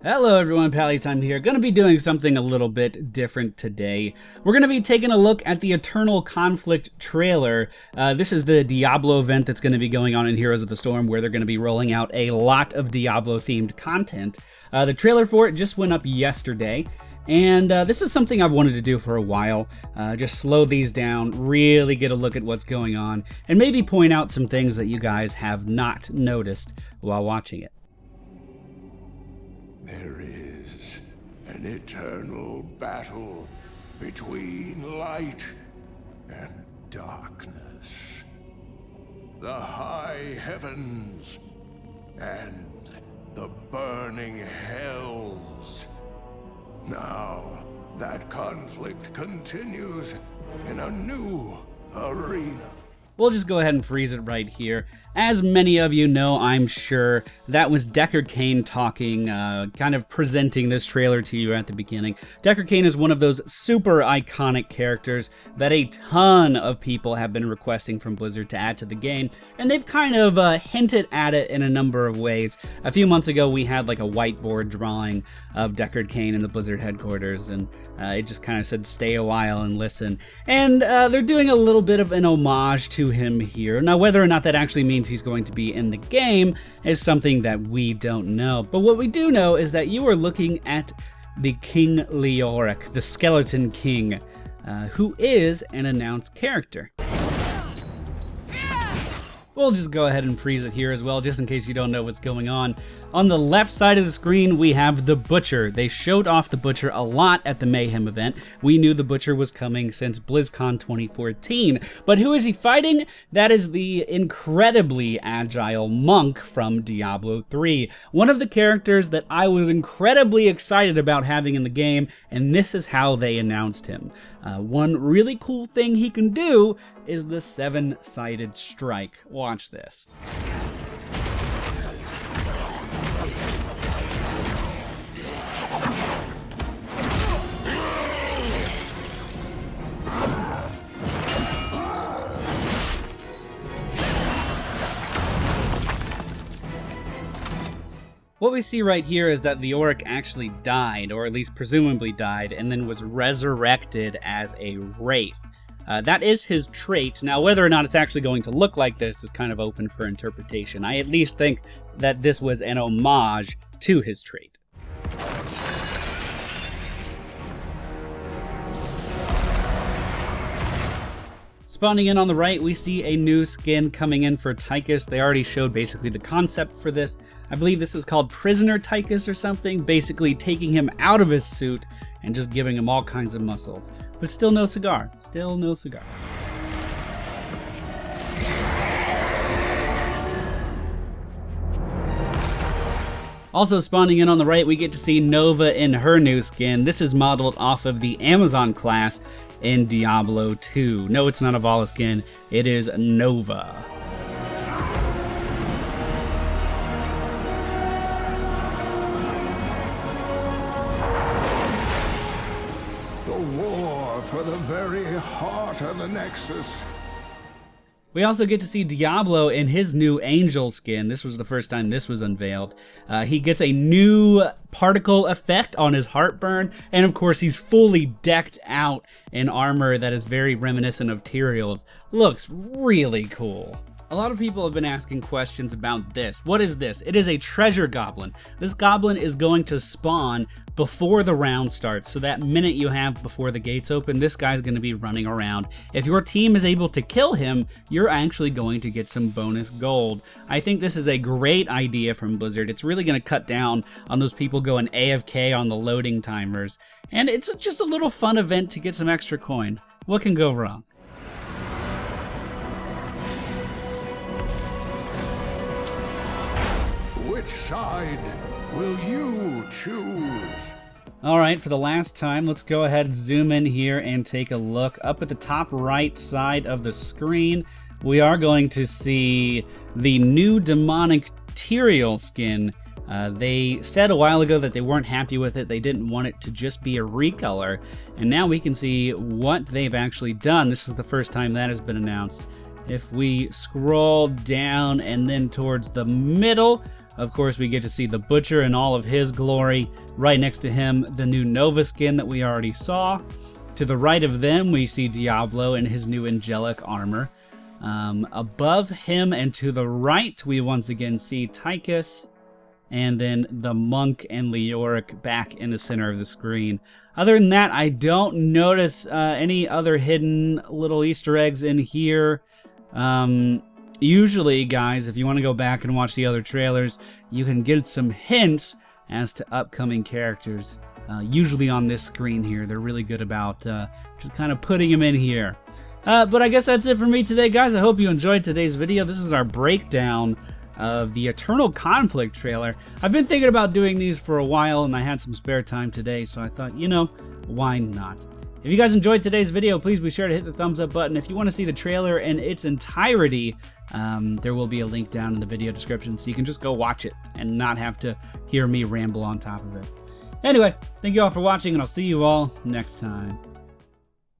Hello everyone, Pallytime here. Going to be doing something a little bit different today. We're going to be taking a look at the Eternal Conflict trailer. This is the Diablo event that's going to be going on in Heroes of the Storm, where they're going to be rolling out a lot of Diablo-themed content. The trailer for it just went up yesterday, and this is something I've wanted to do for a while. Just slow these down, really get a look at what's going on, and maybe point out some things that you guys have not noticed while watching it. There is an eternal battle between light and darkness. The high heavens and the burning hells. Now, that conflict continues in a new arena. We'll just go ahead and freeze it right here. As many of you know, I'm sure, that was Deckard Cain talking, kind of presenting this trailer to you at the beginning. Deckard Cain is one of those super iconic characters that a ton of people have been requesting from Blizzard to add to the game, and they've kind of hinted at it in a number of ways. A few months ago, we had like a whiteboard drawing of Deckard Cain in the Blizzard headquarters, and it just kind of said, stay a while and listen. And they're doing a little bit of an homage to him here. Now, whether or not that actually means he's going to be in the game is something that we don't know. But what we do know is that you are looking at the King Leoric, the Skeleton King, who is an announced character. We'll just go ahead and freeze it here as well, just in case you don't know what's going on. On the left side of the screen, we have the Butcher. They showed off the Butcher a lot at the Mayhem event. We knew the Butcher was coming since BlizzCon 2014. But who is he fighting? That is the incredibly agile monk from Diablo 3. One of the characters that I was incredibly excited about having in the game, and this is how they announced him. One really cool thing he can do is the 7-sided strike. Watch this. What we see right here is that Leoric actually died, or at least presumably died, and then was resurrected as a wraith. That is his trait. Now, whether or not it's actually going to look like this is kind of open for interpretation. I at least think that this was an homage to his trait. Spawning in on the right, we see a new skin coming in for Tychus. They already showed basically the concept for this. I believe this is called Prisoner Tychus or something, basically taking him out of his suit and just giving him all kinds of muscles. But still no cigar. Still no cigar. Also spawning in on the right, we get to see Nova in her new skin. This is modeled off of the Amazon class in Diablo 2. No, it's not a Vala skin. It is Nova. The war for the very heart of the Nexus. We also get to see Diablo in his new angel skin. This was the first time this was unveiled. He gets a new particle effect on his heartburn, and of course he's fully decked out in armor that is very reminiscent of Tyrael's. Looks really cool. A lot of people have been asking questions about this. What is this? It is a treasure goblin. This goblin is going to spawn before the round starts. So that minute you have before the gates open, this guy's going to be running around. If your team is able to kill him, you're actually going to get some bonus gold. I think this is a great idea from Blizzard. It's really going to cut down on those people going AFK on the loading timers. And it's just a little fun event to get some extra coin. What can go wrong? Which side will you choose? All right, for the last time, let's go ahead and zoom in here and take a look. Up at the top right side of the screen, we are going to see the new demonic Tyrael skin. They said a while ago that they weren't happy with it. They didn't want it to just be a recolor. And now we can see what they've actually done. This is the first time that has been announced. If we scroll down and then towards the middle, Of course, we get to see the Butcher in all of his glory. Right next to him, the new Nova skin that we already saw. To the right of them, we see Diablo in his new angelic armor. Above him and to the right, we once again see Tychus, and then the monk and Leoric back in the center of the screen. Other than that, I don't notice any other hidden little Easter eggs in here. Usually, guys, if you want to go back and watch the other trailers, you can get some hints as to upcoming characters. Usually on this screen here. They're really good about just kind of putting them in here. But I guess that's it for me today, guys. I hope you enjoyed today's video. This is our breakdown of the Eternal Conflict trailer. I've been thinking about doing these for a while, and I had some spare time today, so I thought, you know, why not? If you guys enjoyed today's video, please be sure to hit the thumbs up button. If you want to see the trailer in its entirety, there will be a link down in the video description, so you can just go watch it and not have to hear me ramble on top of it. Anyway, thank you all for watching, and I'll see you all next time.